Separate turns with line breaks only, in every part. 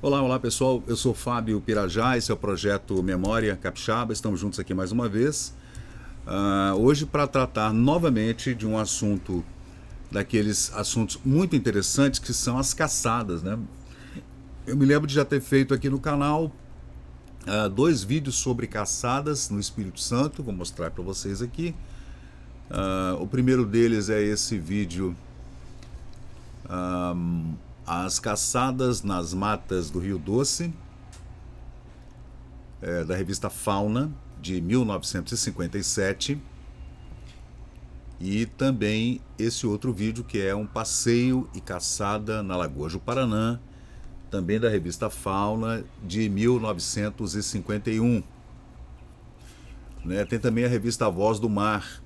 Olá pessoal, eu sou Fábio Pirajá, esse é o projeto Memória Capixaba, estamos juntos aqui mais uma vez. Hoje para tratar novamente de um assunto, daqueles assuntos muito interessantes que são as caçadas, né? Eu me lembro de já ter feito aqui no canal dois vídeos sobre caçadas no Espírito Santo, vou mostrar para vocês aqui. O primeiro deles é esse vídeo, as caçadas nas matas do Rio Doce, da revista Fauna, de 1957. E também esse outro vídeo que é um passeio e caçada na Lagoa Juparanã, também da revista Fauna, de 1951. Tem também a revista Voz do Mar,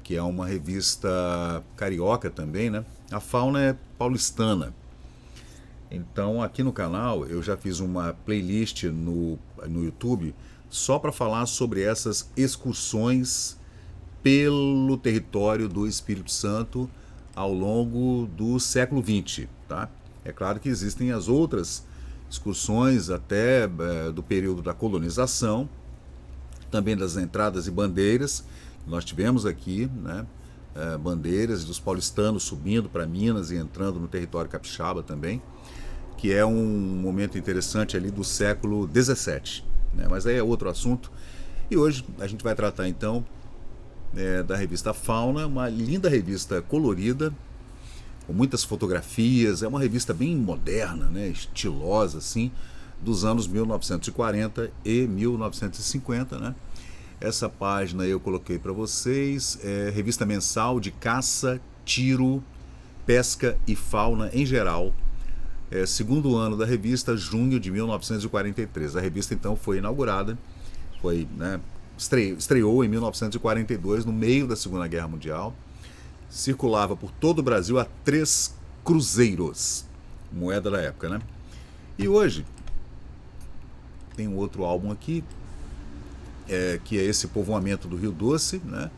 que é uma revista carioca também, né? A Fauna é paulistana. Então aqui no canal eu já fiz uma playlist no YouTube só para falar sobre essas excursões pelo território do Espírito Santo ao longo do século XX, tá? É claro que existem as outras excursões até do período da colonização, também das entradas e bandeiras. Nós tivemos aqui, né, bandeiras dos paulistanos subindo para Minas e entrando no território capixaba também, que é um momento interessante ali do século XVII, né? Mas aí é outro assunto. E hoje a gente vai tratar então da revista Fauna, uma linda revista colorida, com muitas fotografias. É uma revista bem moderna, né, estilosa assim, dos anos 1940 e 1950, né? Essa página eu coloquei para vocês, revista mensal de caça, tiro, pesca e fauna em geral. Segundo ano da revista, junho de 1943. A revista então foi inaugurada, estreou em 1942, no meio da Segunda Guerra Mundial. Circulava por todo o Brasil a 3 cruzeiros, moeda da época, né? E hoje tem um outro álbum aqui, que é esse povoamento do Rio Doce, né?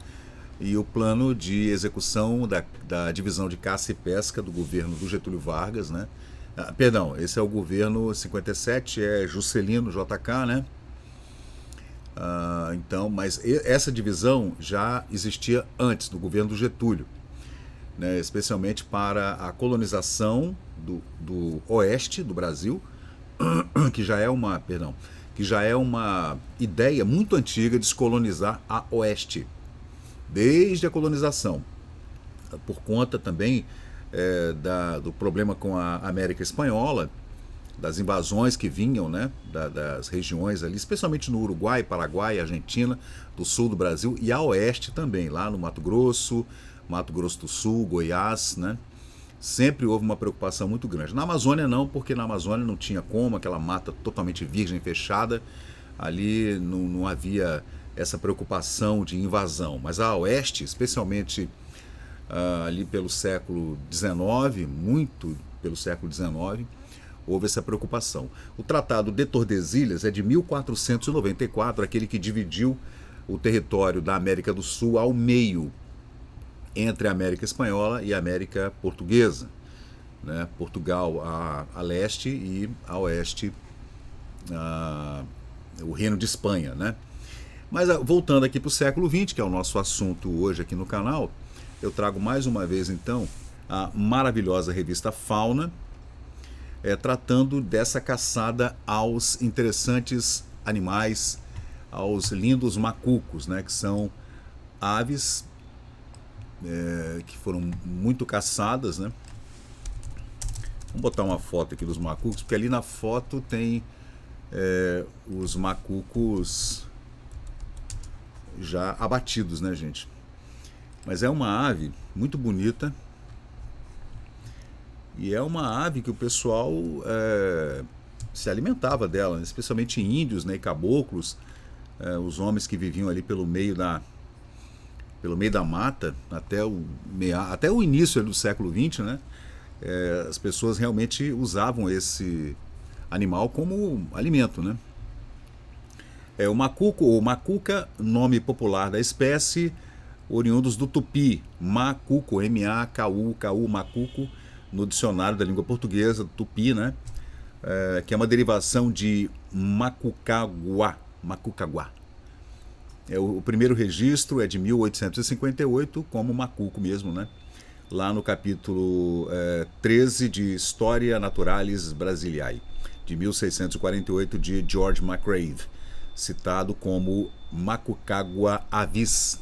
E o plano de execução da divisão de caça e pesca do governo do Getúlio Vargas, né? Perdão, esse é o governo 57, é Juscelino JK, né? Então, mas essa divisão já existia antes, do governo do Getúlio, né? Especialmente para a colonização do oeste do Brasil, que já é uma ideia muito antiga de descolonizar a oeste, desde a colonização, por conta também do problema com a América Espanhola, das invasões que vinham, né, das regiões ali, especialmente no Uruguai, Paraguai, Argentina, do sul do Brasil, e a oeste também, lá no Mato Grosso do Sul, Goiás, né? Sempre houve uma preocupação muito grande. Na Amazônia não, porque na Amazônia não tinha como, aquela mata totalmente virgem, fechada, ali não havia essa preocupação de invasão. Mas a oeste, especialmente ali pelo século XIX, muito pelo século XIX, houve essa preocupação. O Tratado de Tordesilhas é de 1494, aquele que dividiu o território da América do Sul ao meio, entre a América Espanhola e a América Portuguesa, né? Portugal a leste e a oeste o Reino de Espanha, né? Mas voltando aqui para o século XX, que é o nosso assunto hoje aqui no canal, eu trago mais uma vez então a maravilhosa revista Fauna, tratando dessa caçada aos interessantes animais, aos lindos macucos, né? Que são aves que foram muito caçadas, né? Vamos botar uma foto aqui dos macucos, porque ali na foto tem os macucos já abatidos, né, gente? Mas é uma ave muito bonita, e é uma ave que o pessoal se alimentava dela, né? Especialmente índios, né, e caboclos, os homens que viviam ali pelo meio da mata, até o início do século XX, né? As pessoas realmente usavam esse animal como alimento, né? O macuco ou macuca, nome popular da espécie, oriundos do tupi, macuco, M-A-K-U, macuco, no dicionário da língua portuguesa, tupi, né? Que é uma derivação de macucaguá. Macucaguá. O primeiro registro é de 1858, como macuco mesmo, né? Lá no capítulo 13 de Historia Naturalis Brasiliae, de 1648, de George McCrae, citado como Macucagua avis.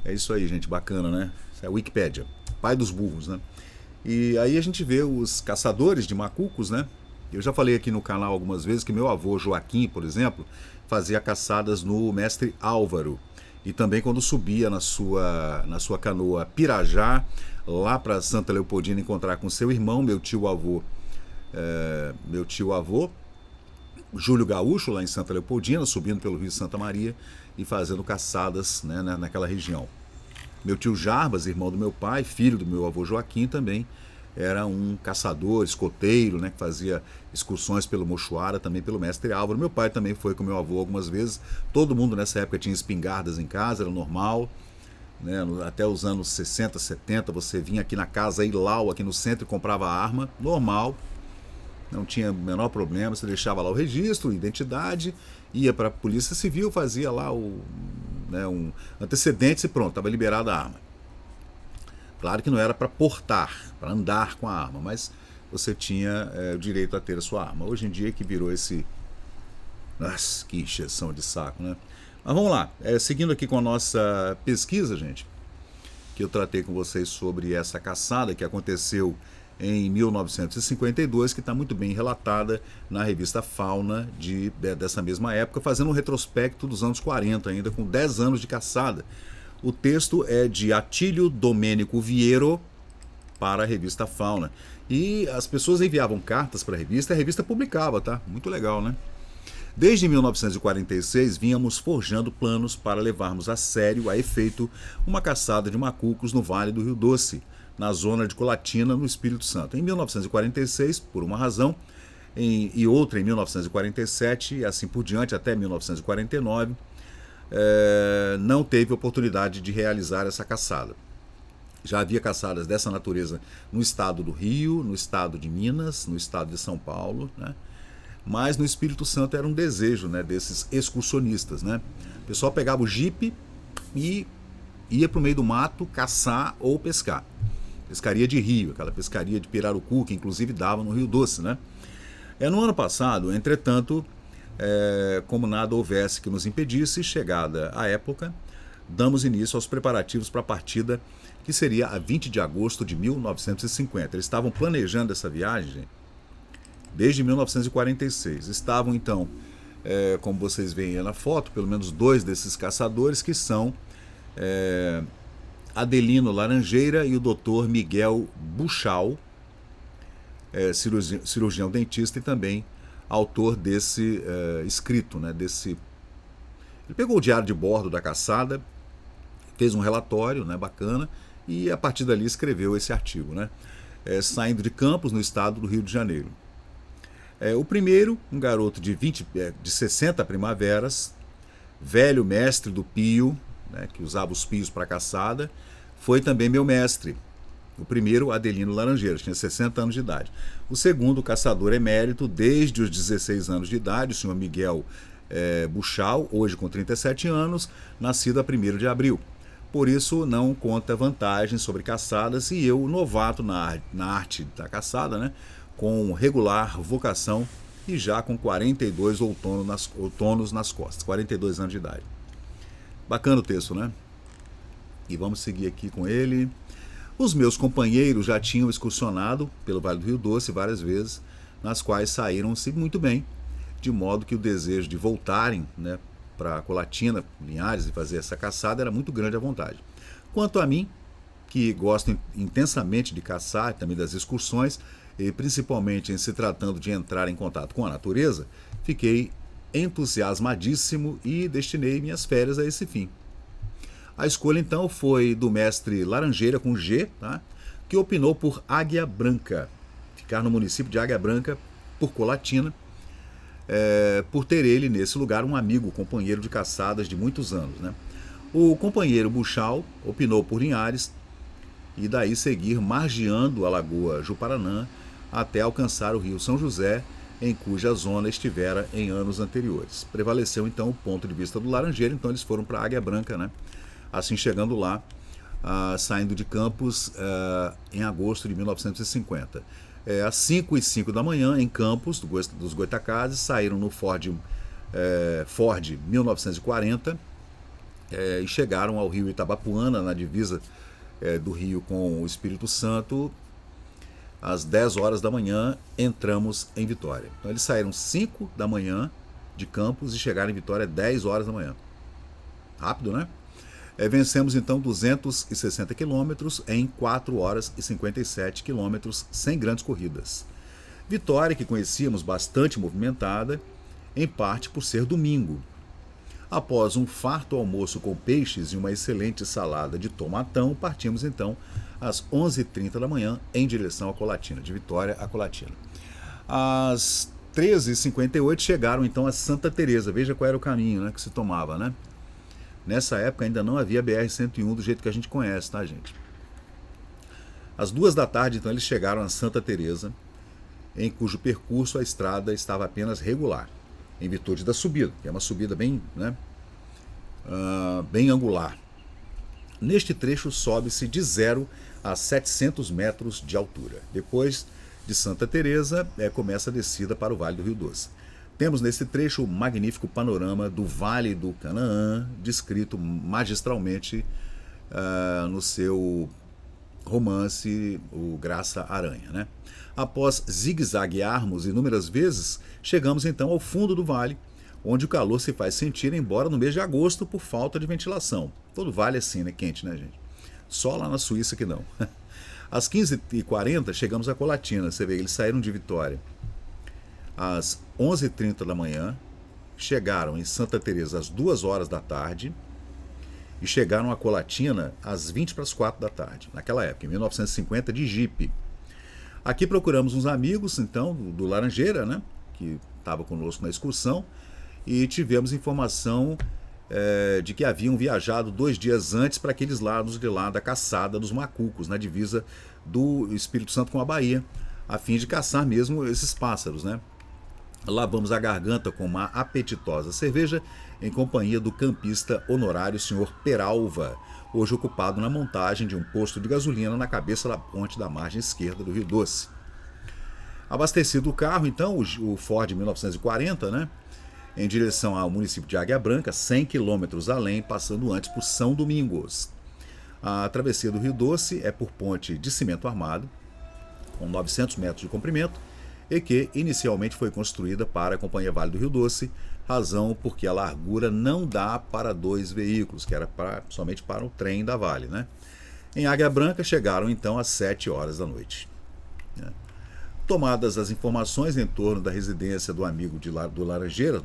É isso aí, gente, bacana, né? Isso é a Wikipédia, pai dos burros, né? E aí a gente vê os caçadores de macucos, né? Eu já falei aqui no canal algumas vezes que meu avô Joaquim, por exemplo, fazia caçadas no Mestre Álvaro. E também quando subia na sua canoa Pirajá, lá para Santa Leopoldina encontrar com seu irmão, meu tio avô Júlio Gaúcho, lá em Santa Leopoldina, subindo pelo Rio Santa Maria e fazendo caçadas, né, naquela região. Meu tio Jarbas, irmão do meu pai, filho do meu avô Joaquim também, era um caçador, escoteiro, né, que fazia excursões pelo Mochoara, também pelo Mestre Álvaro. Meu pai também foi com meu avô algumas vezes. Todo mundo nessa época tinha espingardas em casa, era normal. Né, até os anos 60, 70, você vinha aqui na casa Ilau, aqui no centro, e comprava arma, normal. Não tinha o menor problema, você deixava lá o registro, identidade, ia para a Polícia Civil, fazia lá um antecedente e pronto, estava liberada a arma. Claro que não era para portar, para andar com a arma, mas você tinha o direito a ter a sua arma. Hoje em dia que virou esse... Nossa, que encheção de saco, né? Mas vamos lá, seguindo aqui com a nossa pesquisa, gente, que eu tratei com vocês sobre essa caçada que aconteceu em 1952, que está muito bem relatada na revista Fauna dessa mesma época, fazendo um retrospecto dos anos 40 ainda, com 10 anos de caçada. O texto é de Atílio Domênico Viero para a revista Fauna. E as pessoas enviavam cartas para a revista publicava, tá? Muito legal, né? Desde 1946, vínhamos forjando planos para levarmos a sério, a efeito, uma caçada de macucos no Vale do Rio Doce, na zona de Colatina, no Espírito Santo. Em 1946, por uma razão, e outra em 1947, e assim por diante, até 1949, não teve oportunidade de realizar essa caçada. Já havia caçadas dessa natureza no estado do Rio, no estado de Minas, no estado de São Paulo, né? Mas no Espírito Santo era um desejo, né, desses excursionistas, né? O pessoal pegava o jipe e ia para o meio do mato caçar ou pescar. Pescaria de rio, aquela pescaria de pirarucu que inclusive dava no Rio Doce, né? No ano passado, entretanto, como nada houvesse que nos impedisse, chegada a época, damos início aos preparativos para a partida que seria a 20 de agosto de 1950. Eles estavam planejando essa viagem desde 1946. Estavam, então, como vocês veem aí na foto, pelo menos 2 desses caçadores, que são Adelino Laranjeira e o Dr. Miguel Buchal, cirurgião dentista e também autor desse escrito, né, Ele pegou o diário de bordo da caçada, fez um relatório, né, bacana, e a partir dali escreveu esse artigo, né, saindo de Campos, no estado do Rio de Janeiro. O primeiro, um garoto de 60 primaveras, velho mestre do pio, né, que usava os pios para caçada, foi também meu mestre. O primeiro, Adelino Laranjeira, tinha 60 anos de idade. O segundo, caçador emérito, desde os 16 anos de idade, o senhor Miguel Buchal, hoje com 37 anos, nascido a 1º de abril. Por isso, não conta vantagens sobre caçadas, e eu, novato na arte da caçada, né, com regular vocação e já com 42 outonos nas costas, 42 anos de idade. Bacana o texto, né? E vamos seguir aqui com ele. Os meus companheiros já tinham excursionado pelo Vale do Rio Doce várias vezes, nas quais saíram-se muito bem, de modo que o desejo de voltarem, né, para Colatina, Linhares, e fazer essa caçada era muito grande à vontade. Quanto a mim, que gosto intensamente de caçar e também das excursões, e principalmente em se tratando de entrar em contato com a natureza, fiquei entusiasmadíssimo e destinei minhas férias a esse fim. A escolha então foi do mestre Laranjeira, com G, tá? Que opinou por Águia Branca, ficar no município de Águia Branca, por Colatina, por ter ele nesse lugar um amigo, companheiro de caçadas de muitos anos, né? O companheiro Buchal opinou por Linhares, e daí seguir margeando a Lagoa Juparanã até alcançar o rio São José, em cuja zona estivera em anos anteriores. Prevaleceu então o ponto de vista do Laranjeira, então eles foram para Águia Branca, né? Assim chegando lá, saindo de Campos em agosto de 1950. Às 5h05 da manhã, em Campos, dos Goitacazes, saíram no Ford 1940 e chegaram ao rio Itabapuana, na divisa do rio com o Espírito Santo. Às 10 horas da manhã, entramos em Vitória. Então eles saíram 5 da manhã de Campos e chegaram em Vitória 10 horas da manhã. Rápido, né? Vencemos então 260 quilômetros em 4 horas e 57 quilômetros, sem grandes corridas. Vitória, que conhecíamos, bastante movimentada, em parte por ser domingo. Após um farto almoço com peixes e uma excelente salada de tomatão, partimos então às 11h30 da manhã em direção a Colatina, de Vitória a Colatina. Às 13h58 chegaram então a Santa Teresa. Veja qual era o caminho, né, que se tomava, né? Nessa época ainda não havia BR-101 do jeito que a gente conhece, tá, gente? Às 2 da tarde, então, eles chegaram a Santa Teresa, em cujo percurso a estrada estava apenas regular, em virtude da subida, que é uma subida bem, né, bem angular. Neste trecho sobe-se de 0 a 700 metros de altura. Depois de Santa Teresa, começa a descida para o Vale do Rio Doce. Temos nesse trecho o magnífico panorama do Vale do Canaã, descrito magistralmente no seu romance O Graça Aranha, né? Após zigue-zaguearmos inúmeras vezes, chegamos então ao fundo do vale, onde o calor se faz sentir, embora no mês de agosto por falta de ventilação. Todo vale é assim, né? Quente, né, gente? Só lá na Suíça que não. Às 15h40 chegamos a Colatina. Você vê, eles saíram de Vitória às 11h30 da manhã, chegaram em Santa Teresa às 2 horas da tarde e chegaram a Colatina às 4:20 da tarde, naquela época, em 1950, de jipe. Aqui procuramos uns amigos, então, do Laranjeira, né, que estava conosco na excursão, e tivemos informação de que haviam viajado 2 dias antes para aqueles lados de lá da caçada dos macucos, na divisa do Espírito Santo com a Bahia, a fim de caçar mesmo esses pássaros, né? Lavamos a garganta com uma apetitosa cerveja em companhia do campista honorário Sr. Peralva, hoje ocupado na montagem de um posto de gasolina na cabeça da ponte da margem esquerda do Rio Doce. Abastecido o carro, então, o Ford 1940, né, em direção ao município de Águia Branca, 100 quilômetros além, passando antes por São Domingos. A travessia do Rio Doce é por ponte de cimento armado, com 900 metros de comprimento, e que inicialmente foi construída para a Companhia Vale do Rio Doce, razão porque a largura não dá para 2 veículos, que era somente para o trem da Vale, né? Em Águia Branca chegaram então às 7 horas da noite. Tomadas as informações em torno da residência do amigo do Laranjeira,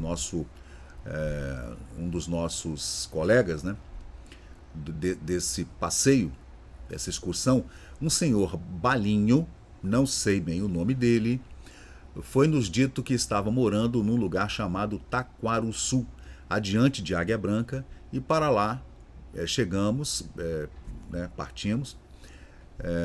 um dos nossos colegas, né, desse passeio, dessa excursão, um senhor Balinho, não sei bem o nome dele, foi-nos dito que estava morando num lugar chamado Taquaruçu, adiante de Águia Branca, e para lá chegamos, partimos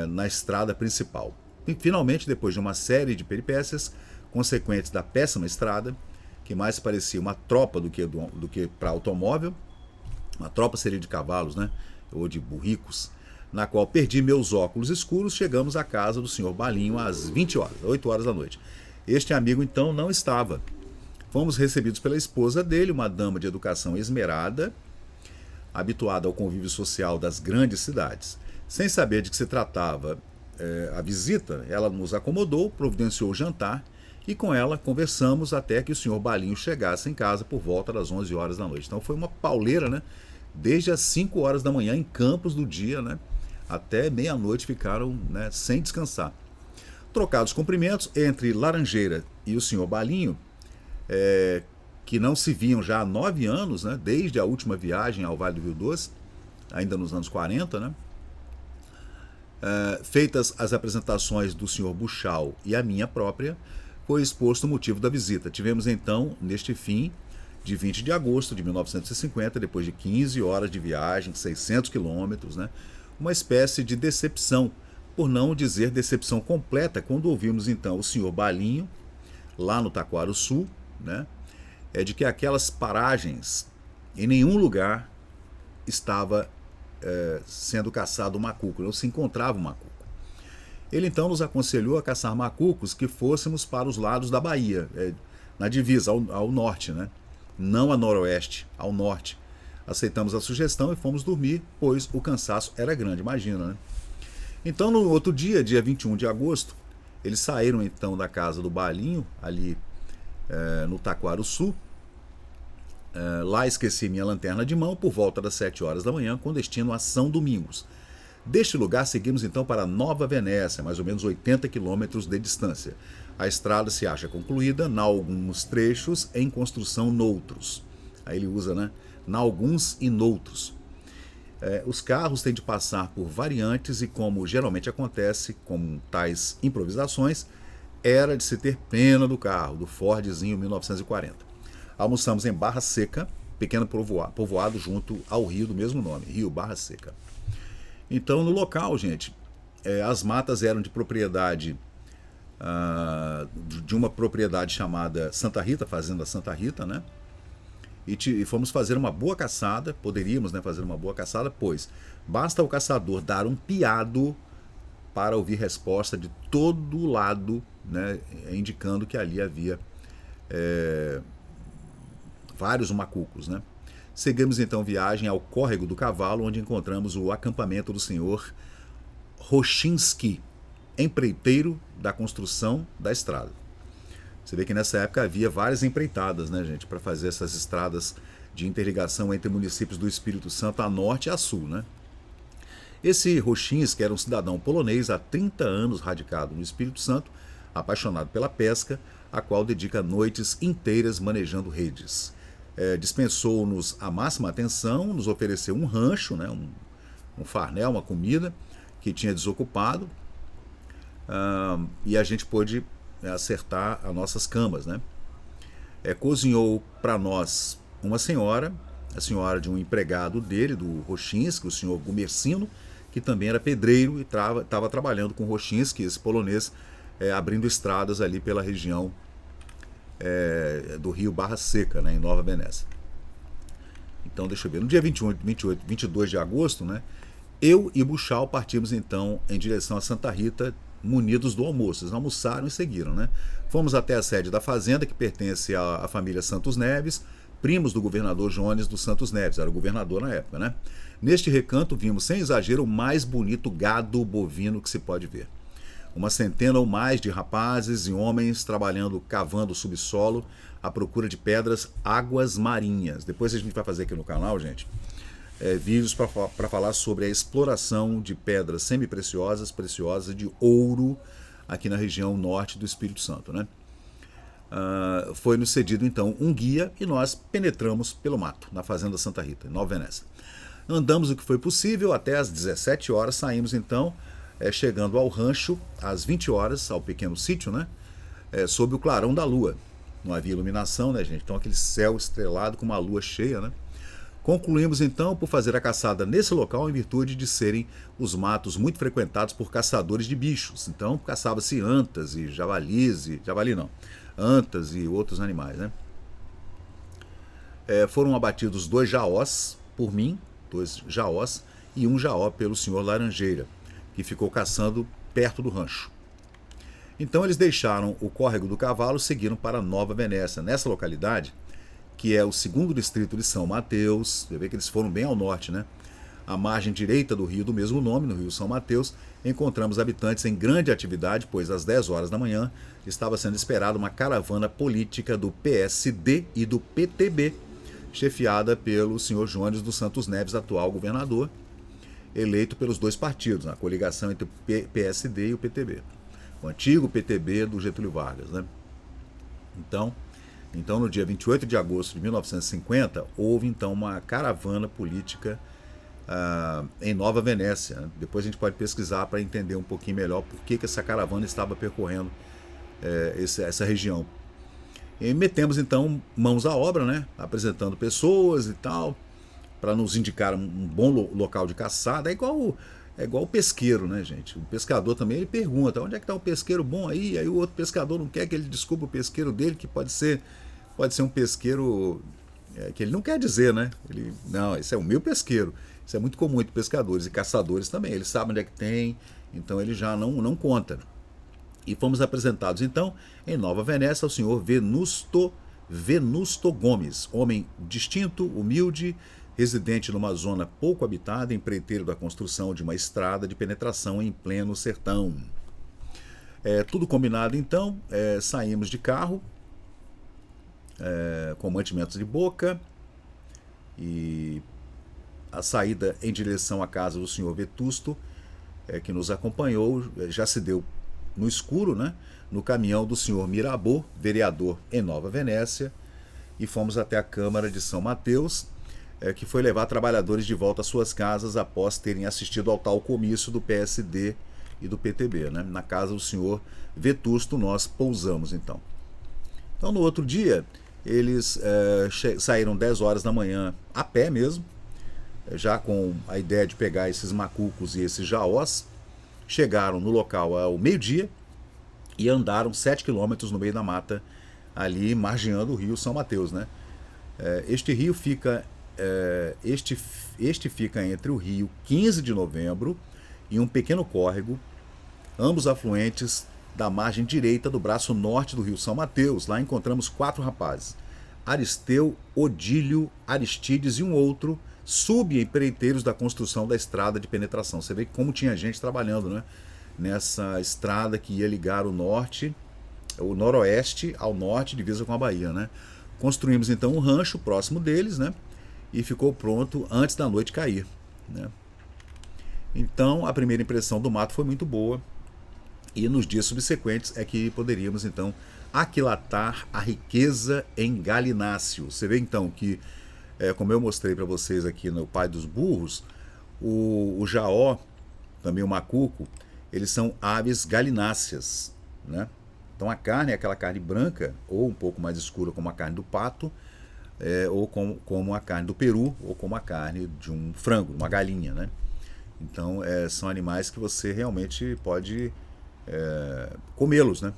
na estrada principal. E finalmente, depois de uma série de peripécias consequentes da péssima estrada, que mais parecia uma tropa do que para automóvel, uma tropa seria de cavalos, né, ou de burricos, na qual perdi meus óculos escuros, chegamos à casa do senhor Balinho às 20 horas, 8 horas da noite. Este amigo, então, não estava. Fomos recebidos pela esposa dele, uma dama de educação esmerada, habituada ao convívio social das grandes cidades. Sem saber de que se tratava a visita, ela nos acomodou, providenciou o jantar, e com ela conversamos até que o senhor Balinho chegasse em casa por volta das 11 horas da noite. Então foi uma pauleira, né? Desde as 5 horas da manhã, em Campos do dia, né, até meia-noite ficaram, né, sem descansar. Trocados cumprimentos entre Laranjeira e o senhor Balinho, que não se viam já há 9 anos, né, desde a última viagem ao Vale do Rio Doce, ainda nos anos 40, né? Feitas as apresentações do senhor Buchal e a minha própria, foi exposto o motivo da visita. Tivemos então, neste fim de 20 de agosto de 1950, depois de 15 horas de viagem, 600 quilômetros, né, uma espécie de decepção, por não dizer decepção completa, quando ouvimos então o senhor Balinho, lá no Taquaro Sul, né, de que aquelas paragens, em nenhum lugar estava sendo caçado o macuco, não se encontrava o macuco. Ele então nos aconselhou a caçar macucos que fôssemos para os lados da Bahia, na divisa, ao norte, né? Não a noroeste, ao norte. Aceitamos a sugestão e fomos dormir, pois o cansaço era grande, imagina, né? Então, no outro dia, dia 21 de agosto, eles saíram então da casa do Balinho, ali no Taquaro Sul. Lá esqueci minha lanterna de mão por volta das 7 horas da manhã, com destino a São Domingos. Deste lugar seguimos então para Nova Venécia, mais ou menos 80 quilômetros de distância. A estrada se acha concluída, em alguns trechos em construção noutros. Aí ele usa, né? Na alguns e noutros. Os carros têm de passar por variantes e, como geralmente acontece com tais improvisações, era de se ter pena do carro, do Fordzinho 1940. Almoçamos em Barra Seca, pequeno povoado junto ao rio do mesmo nome, Rio Barra Seca. Então, no local, gente, as matas eram de propriedade, de uma propriedade chamada Santa Rita, Fazenda Santa Rita, né? E fomos fazer uma boa caçada, poderíamos, né, fazer uma boa caçada, pois basta o caçador dar um piado para ouvir resposta de todo lado, né, indicando que ali havia vários macucos, né? Seguimos então viagem ao Córrego do Cavalo, onde encontramos o acampamento do senhor Rochinski, empreiteiro da construção da estrada. Você vê que nessa época havia várias empreitadas, né, gente, para fazer essas estradas de interligação entre municípios do Espírito Santo a norte e a sul, né? Esse Rochinski era um cidadão polonês há 30 anos radicado no Espírito Santo, apaixonado pela pesca, a qual dedica noites inteiras manejando redes. Dispensou-nos a máxima atenção, nos ofereceu um rancho, né, um farnel, uma comida que tinha desocupado, e a gente pôde acertar as nossas camas, né? Cozinhou para nós uma senhora, a senhora de um empregado dele, do Rochinski, o senhor Gumercino, que também era pedreiro e estava trabalhando com Rochinski, esse polonês, abrindo estradas ali pela região do rio Barra Seca, né, em Nova Venécia. Então, deixa eu ver, no dia 22 de agosto, né, eu e Buchal partimos então em direção a Santa Rita, munidos do almoço. Eles almoçaram e seguiram, né? Fomos até a sede da fazenda, que pertence à família Santos Neves, primos do governador Jones dos Santos Neves, era o governador na época, né? Neste recanto vimos, sem exagero, o mais bonito gado bovino que se pode ver. Uma centena ou mais de rapazes e homens trabalhando, cavando o subsolo à procura de pedras, águas marinhas. Depois a gente vai fazer aqui no canal, gente, vídeos para falar sobre a exploração de pedras semi-preciosas, preciosas e de ouro aqui na região norte do Espírito Santo, né? Foi-nos cedido então um guia e nós penetramos pelo mato, na Fazenda Santa Rita, em Nova Venécia. Andamos o que foi possível, até às 17 horas saímos então, chegando ao rancho às 20 horas, ao pequeno sítio, né? Sob o clarão da lua. Não havia iluminação, né, gente? Então aquele céu estrelado com uma lua cheia, né? Concluímos então por fazer a caçada nesse local em virtude de serem os matos muito frequentados por caçadores de bichos. Então caçava-se antas e javalis, antas e outros animais, né? Foram abatidos 2 jaós por mim, 2 jaós, e um jaó pelo senhor Laranjeira, que ficou caçando perto do rancho. Então eles deixaram o Córrego do Cavalo e seguiram para Nova Venécia. Nessa localidade, que é o 2º distrito de São Mateus, você vê que eles foram bem ao norte, né? À margem direita do rio do mesmo nome, no rio São Mateus, encontramos habitantes em grande atividade, pois às 10 horas da manhã estava sendo esperada uma caravana política do PSD e do PTB, chefiada pelo senhor Jones dos Santos Neves, atual governador, eleito pelos 2 partidos, a coligação entre o PSD e o PTB. O antigo PTB do Getúlio Vargas, né? Então, no dia 28 de agosto de 1950, houve então uma caravana política em Nova Venécia. Depois a gente pode pesquisar para entender um pouquinho melhor por que essa caravana estava percorrendo essa região. E metemos então mãos à obra, né? Apresentando pessoas e tal, para nos indicar um bom local de caçada. É É igual o pesqueiro, né, gente? O pescador também, ele pergunta, onde é que está um pesqueiro bom aí? Aí o outro pescador não quer que ele descubra o pesqueiro dele, que pode ser um pesqueiro que ele não quer dizer, né? Ele, não, esse é o meu pesqueiro. Isso é muito comum entre pescadores e caçadores também. Eles sabem onde é que tem, então ele já não conta. E fomos apresentados, então, em Nova Venécia, ao senhor Venusto Gomes, homem distinto, humilde, residente numa zona pouco habitada, empreiteiro da construção de uma estrada de penetração em pleno sertão. Tudo combinado, então, saímos de carro, com mantimentos de boca, e a saída em direção à casa do senhor Vetusto, que nos acompanhou, já se deu no escuro, né? No caminhão do senhor Mirabeau, vereador em Nova Venécia, e fomos até a Câmara de São Mateus, que foi levar trabalhadores de volta às suas casas após terem assistido ao tal comício do PSD e do PTB. Né? Na casa do senhor Vetusto nós pousamos, então. Então, no outro dia, eles saíram 10 horas da manhã, a pé mesmo, já com a ideia de pegar esses macucos e esses jaós. Chegaram no local ao meio-dia e andaram 7 quilômetros no meio da mata, ali margeando o rio São Mateus. Né? Este rio fica, este fica entre o rio 15 de novembro e um pequeno córrego, ambos afluentes da margem direita do braço norte do rio São Mateus. Lá encontramos 4 rapazes, Aristeu, Odílio, Aristides e um outro, subempreiteiros da construção da estrada de penetração. Você vê como tinha gente trabalhando, né? Nessa estrada que ia ligar o noroeste ao norte, divisa com a Bahia. Né? Construímos então um rancho próximo deles, né? E ficou pronto antes da noite cair. Né? Então a primeira impressão do mato foi muito boa, e nos dias subsequentes é que poderíamos então aquilatar a riqueza em galináceo. Você vê então que, como eu mostrei para vocês aqui no Pai dos Burros, o jaó, também o macuco, eles são aves galináceas. Né? Então a carne é aquela carne branca, ou um pouco mais escura como a carne do pato, ou como a carne do peru, ou como a carne de um frango, uma galinha. Né? Então são animais que você realmente pode comê-los. Né?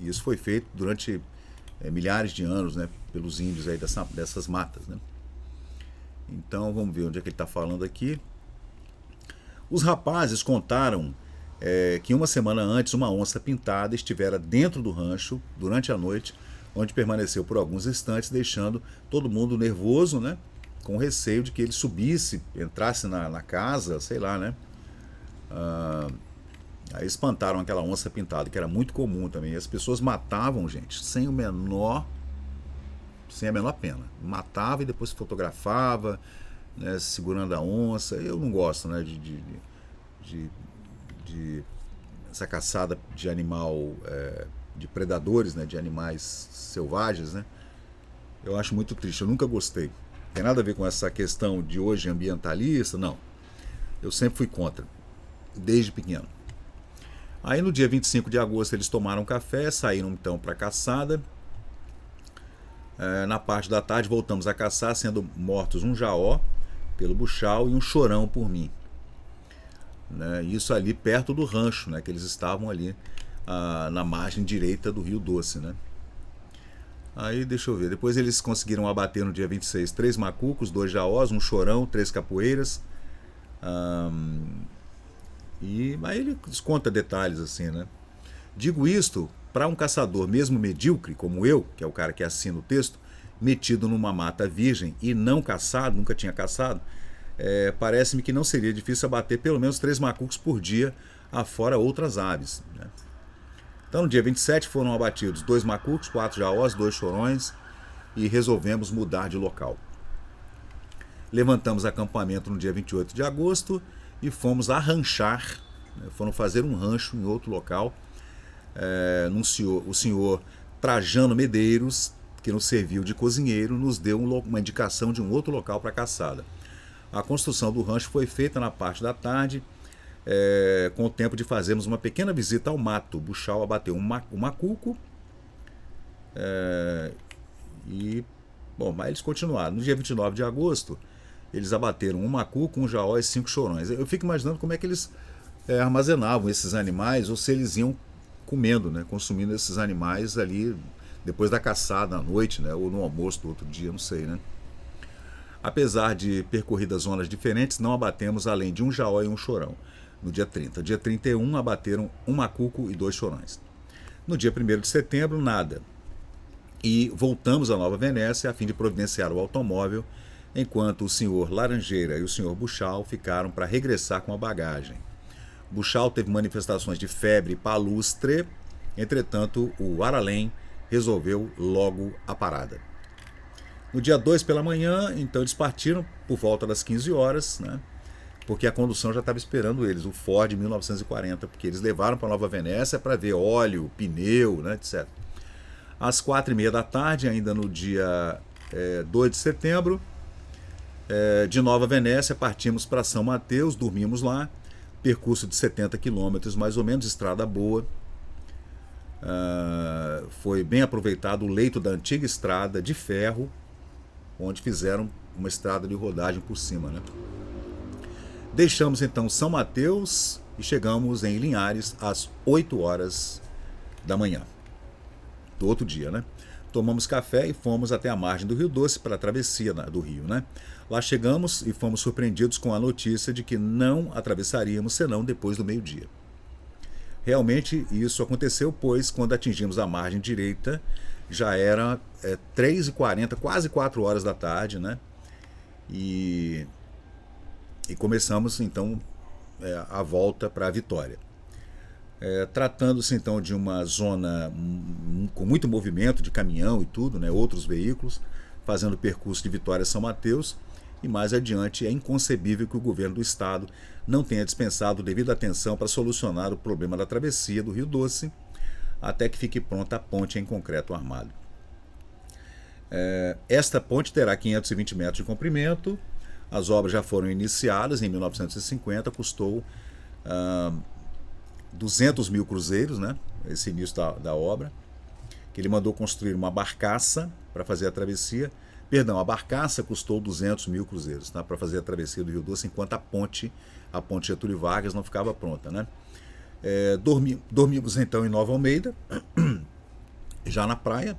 E isso foi feito durante milhares de anos, né, pelos índios aí dessas matas. Né? Então vamos ver onde é que ele está falando aqui. Os rapazes contaram que uma semana antes uma onça pintada estivera dentro do rancho durante a noite, onde permaneceu por alguns instantes, deixando todo mundo nervoso, né, com receio de que ele subisse, entrasse na casa, sei lá, né. Aí espantaram aquela onça pintada, que era muito comum também. E as pessoas matavam, gente, sem a menor pena. Matava e depois fotografava, né, segurando a onça. Eu não gosto, né, de essa caçada de animal, de predadores, né, de animais selvagens. Né. Eu acho muito triste, eu nunca gostei. Não tem nada a ver com essa questão de hoje ambientalista, não. Eu sempre fui contra, desde pequeno. Aí no dia 25 de agosto eles tomaram café, saíram então para a caçada. Na parte da tarde voltamos a caçar, sendo mortos um jaó pelo Buchal e um chorão por mim. Né? Isso ali perto do rancho, né? Que eles estavam ali na margem direita do Rio Doce. Né? Aí deixa eu ver, depois eles conseguiram abater no dia 26 3 macucos, 2 jaós, um chorão, 3 capoeiras. E aí ele conta detalhes assim, né? Digo isto para um caçador mesmo medíocre como eu, que é o cara que assina o texto, metido numa mata virgem e não caçado, nunca tinha caçado, parece-me que não seria difícil abater pelo menos 3 macucos por dia, afora outras aves. Né? Então no dia 27 foram abatidos 2 macucos, 4 jaós, 2 chorões, e resolvemos mudar de local. Levantamos acampamento no dia 28 de agosto e fomos arranchar, né? Foram fazer um rancho em outro local. O senhor Trajano Medeiros, que nos serviu de cozinheiro, nos deu uma indicação de um outro local para caçada. A construção do rancho foi feita na parte da tarde, com o tempo de fazermos uma pequena visita ao mato. O Buchal abateu um macuco, e, bom, mas eles continuaram. No dia 29 de agosto, eles abateram um macuco, um jaó e 5 chorões. Eu fico imaginando como é que eles armazenavam esses animais, ou se eles iam comendo, né, consumindo esses animais ali depois da caçada à noite, né, ou no almoço do outro dia, não sei, né. Apesar de percorridas zonas diferentes, não abatemos além de um jaó e um chorão no dia 30. Dia 31 abateram um macuco e 2 chorões. No dia 1º de setembro, nada. E voltamos a Nova Venécia a fim de providenciar o automóvel, enquanto o senhor Laranjeira e o senhor Buchal ficaram para regressar com a bagagem. Buchal teve manifestações de febre palustre, entretanto o Aralém resolveu logo a parada. No dia 2 pela manhã, então eles partiram por volta das 15 horas, né? Porque a condução já estava esperando eles, o Ford 1940, porque eles levaram para Nova Venécia para ver óleo, pneu, né, etc. Às 4h30 da tarde, ainda no dia 2 de setembro, de Nova Venécia partimos para São Mateus, dormimos lá, percurso de 70 quilômetros, mais ou menos, estrada boa. Foi bem aproveitado o leito da antiga estrada de ferro, onde fizeram uma estrada de rodagem por cima, né? Deixamos então São Mateus e chegamos em Linhares às 8 horas da manhã do outro dia, né? Tomamos café e fomos até a margem do Rio Doce para a travessia do rio, né? Lá chegamos e fomos surpreendidos com a notícia de que não atravessaríamos senão depois do meio-dia. Realmente isso aconteceu, pois quando atingimos a margem direita já era 3h40, quase 4 horas da tarde, né? E começamos então a volta para a Vitória. Tratando-se então de uma zona com muito movimento de caminhão e tudo, né? Outros veículos, fazendo o percurso de Vitória a São Mateus, e mais adiante é inconcebível que o governo do estado não tenha dispensado devida atenção para solucionar o problema da travessia do Rio Doce, até que fique pronta a ponte em concreto armado. Esta ponte terá 520 metros de comprimento, as obras já foram iniciadas em 1950, custou 200 mil cruzeiros, né, esse início da obra, que ele mandou construir uma barcaça para fazer a travessia. Perdão, a barcaça custou 200 mil cruzeiros, tá, para fazer a travessia do Rio Doce, enquanto a ponte Getúlio Vargas não ficava pronta, né. Dormimos então em Nova Almeida, já na praia,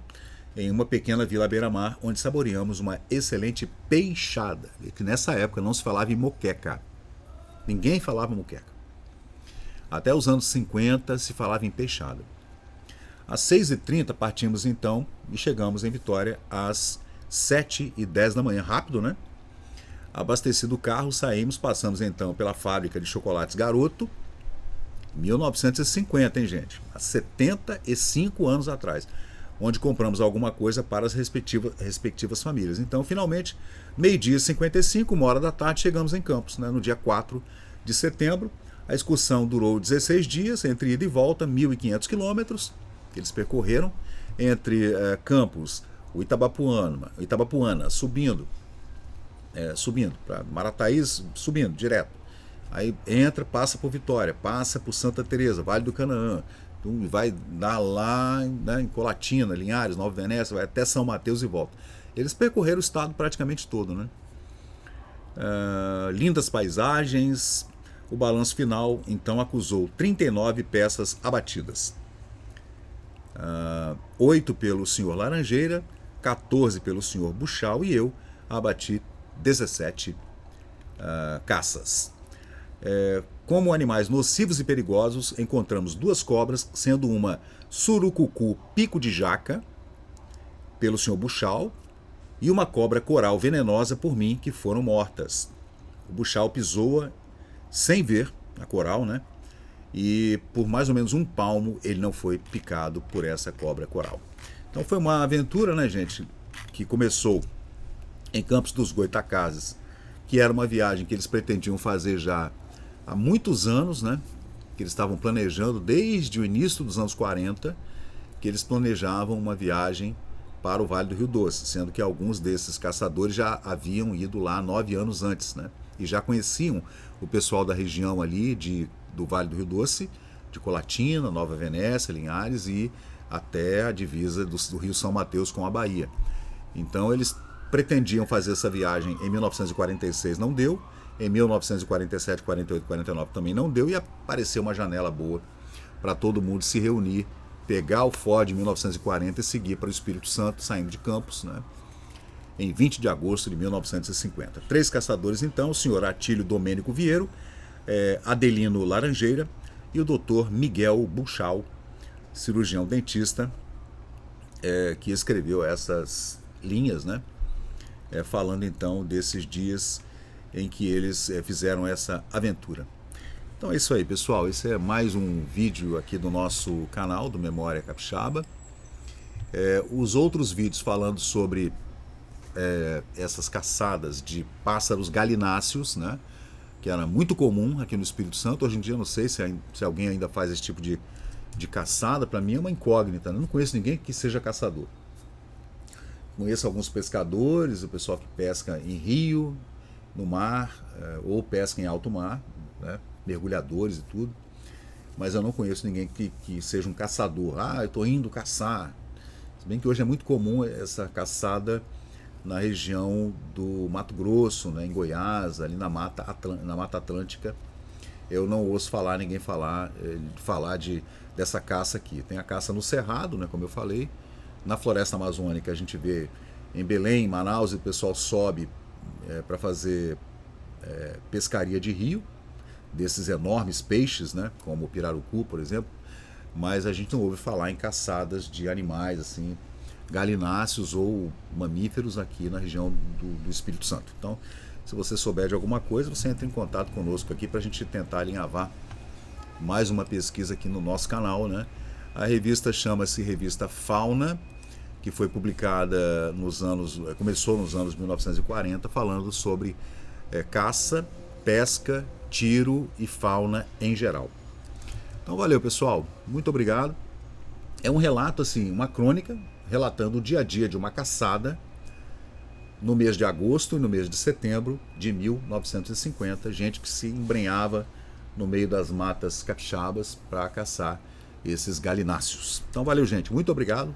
em uma pequena vila à beira-mar, onde saboreamos uma excelente peixada, que nessa época não se falava em moqueca. Ninguém falava moqueca. Até os anos 50 se falava em peixada. Às 6h30 partimos então e chegamos em Vitória às 7h10 da manhã. Rápido, né? Abastecido o carro, saímos, passamos então pela fábrica de chocolates Garoto, 1950, hein, gente? Há 75 anos atrás, onde compramos alguma coisa para as respectivas famílias. Então, finalmente, 12h55, 1h da tarde, chegamos em Campos, né? No dia 4 de setembro. A excursão durou 16 dias, entre ida e volta, 1.500 quilômetros, que eles percorreram, entre Campos, o Itabapuana, subindo para Marataízes, subindo direto. Aí entra, passa por Vitória, passa por Santa Teresa, Vale do Canaã, vai dar lá, né, em Colatina, Linhares, Nova Venécia, vai até São Mateus e volta. Eles percorreram o estado praticamente todo, né? Lindas paisagens. O balanço final, então, acusou 39 peças abatidas. 8 pelo senhor Laranjeira, 14 pelo senhor Buchal e eu abati 17 caças. Como animais nocivos e perigosos, encontramos 2 cobras, sendo uma surucucu pico de jaca, pelo senhor Buchal, e uma cobra coral venenosa por mim, que foram mortas. O Buchal pisou-a sem ver a coral, né? E por mais ou menos 1 palmo ele não foi picado por essa cobra coral. Então foi uma aventura, né, gente, que começou em Campos dos Goitacazes, que era uma viagem que eles pretendiam fazer já há muitos anos, né? Que eles estavam planejando desde o início dos anos 40, que eles planejavam uma viagem para o Vale do Rio Doce, sendo que alguns desses caçadores já haviam ido lá 9 anos antes, né? E já conheciam o pessoal da região ali do Vale do Rio Doce, de Colatina, Nova Venécia, Linhares e até a divisa do Rio São Mateus com a Bahia. Então eles pretendiam fazer essa viagem em 1946, não deu. Em 1947, 48, 49 também não deu, e apareceu uma janela boa para todo mundo se reunir, pegar o Ford em 1940 e seguir para o Espírito Santo, saindo de Campos, né, em 20 de agosto de 1950. 3 caçadores então, o senhor Atílio Domênico Vieiro, Adelino Laranjeira e o doutor Miguel Buchal, cirurgião dentista, que escreveu essas linhas, né, falando então desses dias em que eles fizeram essa aventura. Então é isso aí, pessoal. Esse é mais um vídeo aqui do nosso canal do Memória Capixaba. Os outros vídeos falando sobre essas caçadas de pássaros galináceos, né, que era muito comum aqui no Espírito Santo. Hoje em dia eu não sei se alguém ainda faz esse tipo de caçada. Para mim é uma incógnita, né? Eu não conheço ninguém que seja caçador. Conheço alguns pescadores, o pessoal que pesca em rio, no mar, ou pesca em alto mar, né, mergulhadores e tudo, mas eu não conheço ninguém que seja um caçador. Eu estou indo caçar. Se bem que hoje é muito comum essa caçada na região do Mato Grosso, né, em Goiás, ali na Mata Atlântica. Eu não ouço ninguém falar dessa caça aqui. Tem a caça no Cerrado, né, como eu falei, na Floresta Amazônica a gente vê em Belém, em Manaus, e o pessoal sobe para fazer pescaria de rio, desses enormes peixes, né, como o pirarucu, por exemplo, mas a gente não ouve falar em caçadas de animais assim, galináceos ou mamíferos aqui na região do Espírito Santo. Então, se você souber de alguma coisa, você entra em contato conosco aqui para a gente tentar alinhavar mais uma pesquisa aqui no nosso canal, né? A revista chama-se Revista Fauna, que foi publicada começou nos anos 1940, falando sobre caça, pesca, tiro e fauna em geral. Então valeu, pessoal, muito obrigado. É um relato, assim, uma crônica relatando o dia a dia de uma caçada no mês de agosto e no mês de setembro de 1950, gente que se embrenhava no meio das matas capixabas para caçar esses galináceos. Então valeu, gente, muito obrigado.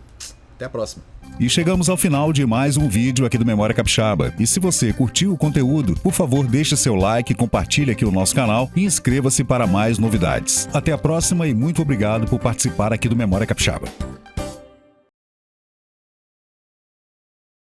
Até a próxima.
E chegamos ao final de mais um vídeo aqui do Memória Capixaba. E se você curtiu o conteúdo, por favor, deixe seu like, compartilhe aqui o nosso canal e inscreva-se para mais novidades. Até a próxima e muito obrigado por participar aqui do Memória Capixaba.